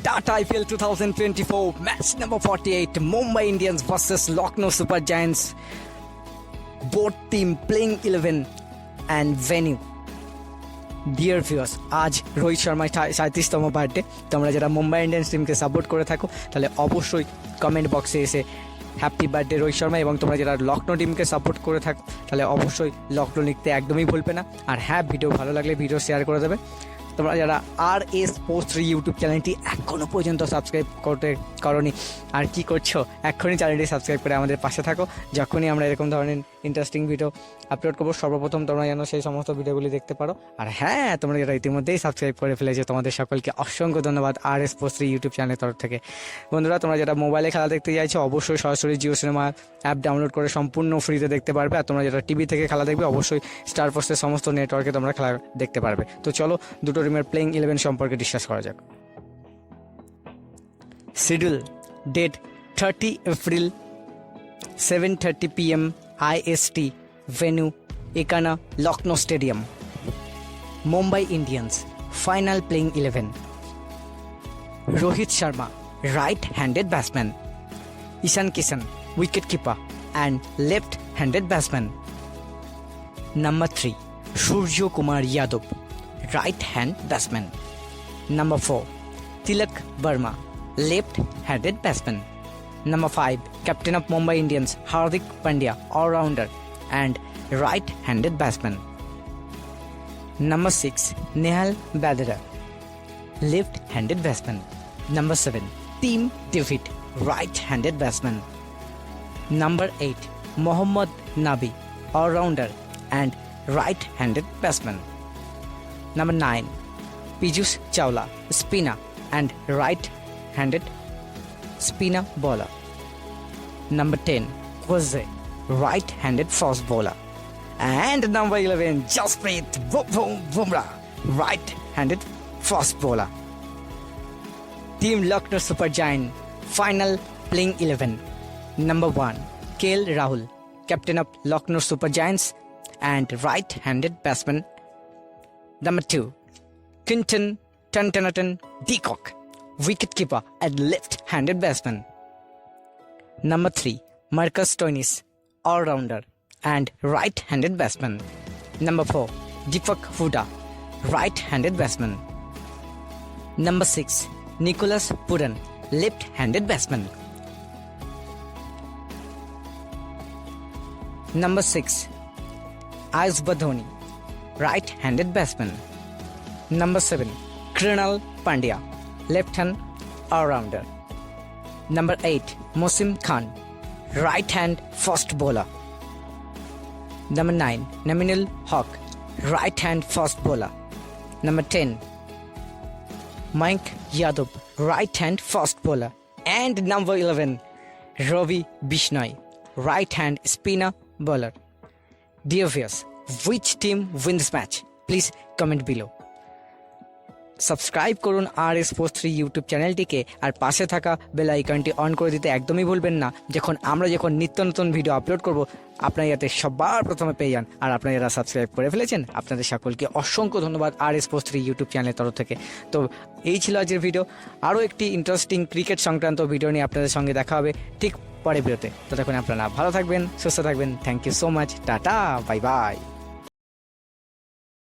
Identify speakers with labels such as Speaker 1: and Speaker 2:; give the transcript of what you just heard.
Speaker 1: Tata IPL 2024 match number 48 Mumbai Indians versus Lucknow Super Giants. Both team playing 11 and venue. Dear viewers, আজ রোহিত শর্মার 37তম birthday. তোমরা যারা Mumbai Indians টিমকে support করে থাকো তাহলে অবশ্যই কমেন্ট বক্সে এসে হ্যাপি বার্থডে রোহিত শর্মা, এবং তোমরা যারা লখনৌ টিমকে সাপোর্ট করে থাকো তাহলে অবশ্যই লখনৌ লিখতে একদমই ভুলবে না। আর হ্যাঁ, ভিডিও ভালো লাগলে ভিডিও শেয়ার করে দেবে। তোমরা যারা RS Post 3 ইউটিউব চ্যানেলটি এখনও পর্যন্ত সাবস্ক্রাইব করনি আর কি করছো, এখনই চ্যানেলটি সাবস্ক্রাইব করে আমাদের পাশে থাকো। যখনই আমরা এরকম ধরনের ইন্টারেস্টিং ভিডিও আপলোড করবো সর্বপ্রথম তোমরা যেন সেই সমস্ত ভিডিওগুলি দেখতে পারো। আর হ্যাঁ, তোমরা যারা ইতিমধ্যেই সাবস্ক্রাইব করে ফেলেছো তোমাদের সকলকে অসংখ্য ধন্যবাদ RS Post 3 ইউটিউব চ্যানেলের তরফ থেকে। বন্ধুরা, তোমরা যারা মোবাইলে খেলা দেখতে চাইছো অবশ্যই সরাসরি জিও সিনেমা অ্যাপ ডাউনলোড করে সম্পূর্ণ ফ্রিতে দেখতে পারবে। আর তোমরা যারা টিভি থেকে খেলা দেখবে অবশ্যই স্টার পোস্টের সমস্ত নেটওয়ার্কে তোমরা খেলা দেখতে পারবে। তো চলো দুটো টিমের প্লেইং 11 সম্পর্কে ডিসকাস করা যাক। Schedule date 30 April 7:30 PM IST, venue Ekana Lucknow stadium. Mumbai Indians final playing 11: Rohit Sharma, right-handed batsman; Ishan Kishan, wicket-keeper and left-handed batsman. Number 3, Surya Kumar Yadav, right-hand batsman. Number 4, Tilak Verma, left-handed batsman. Number 5, captain of Mumbai Indians Hardik Pandya, all-rounder and right-handed batsman. Number 6, Nehal Badra, left-handed batsman. Number 7, Team David, right-handed batsman. Number 8, Mohammad Nabi, all-rounder and right-handed batsman. Number 9, Piyush Chawla, spinner and right-handed spinner bowler. Number 10, Jose, right-handed fast bowler. And number 11, Jasprit Bumrah, right-handed fast bowler. Team Lucknow Super Giant final playing 11: Number 1, KL Rahul, captain of Lucknow Super Giants and right-handed batsman. Number 2, Quinton Tantanatan de Kock, wicket-keeper and left-handed batsman. Number 3, Marcus Stoinis, all-rounder and right-handed batsman. Number 4, Deepak Hooda, right-handed batsman. Number 6, Nicholas Puran, left-handed batsman. Number 6, Ayush Badhoni, right-handed batsman. Number 7, Krunal Pandya, left-hand all-rounder. Number 8, Mosim Khan, right-hand fast bowler. Number 9, Naminul Haq, right-hand fast bowler. Number 10, Mayank Yadav, right-hand fast bowler. And number 11, Ravi Bishnoi, right-hand spinner bowler. Dear viewers, which team wins this match? Please comment below. Subscribe করুন RS Post 3 YouTube চ্যানেলটিকে, আর পাশে থাকা bell আইকনটি on করে দিতে একদমই ভুলবেন না। আমরা যখন নিত্য নতুন ভিডিও আপলোড করব আপনারা যাতে সবার প্রথমে পেয়ে যান। আর আপনারা যারা সাবস্ক্রাইব করে ফেলেছেন আপনাদের সকলকে অসংখ্য ধন্যবাদ RS Post 3 ইউটিউব চ্যানেলের তরফ থেকে। তো এই ছিল আজকের ভিডিও। আরও একটি ইন্টারেস্টিং ক্রিকেট সংক্রান্ত ভিডিও নিয়ে আপনাদের সঙ্গে দেখা হবে ঠিক পরে ভিডিওতে। ততক্ষণ আপনারা ভালো থাকবেন, সুস্থ থাকবেন। Thank you so much. Tata, bye by.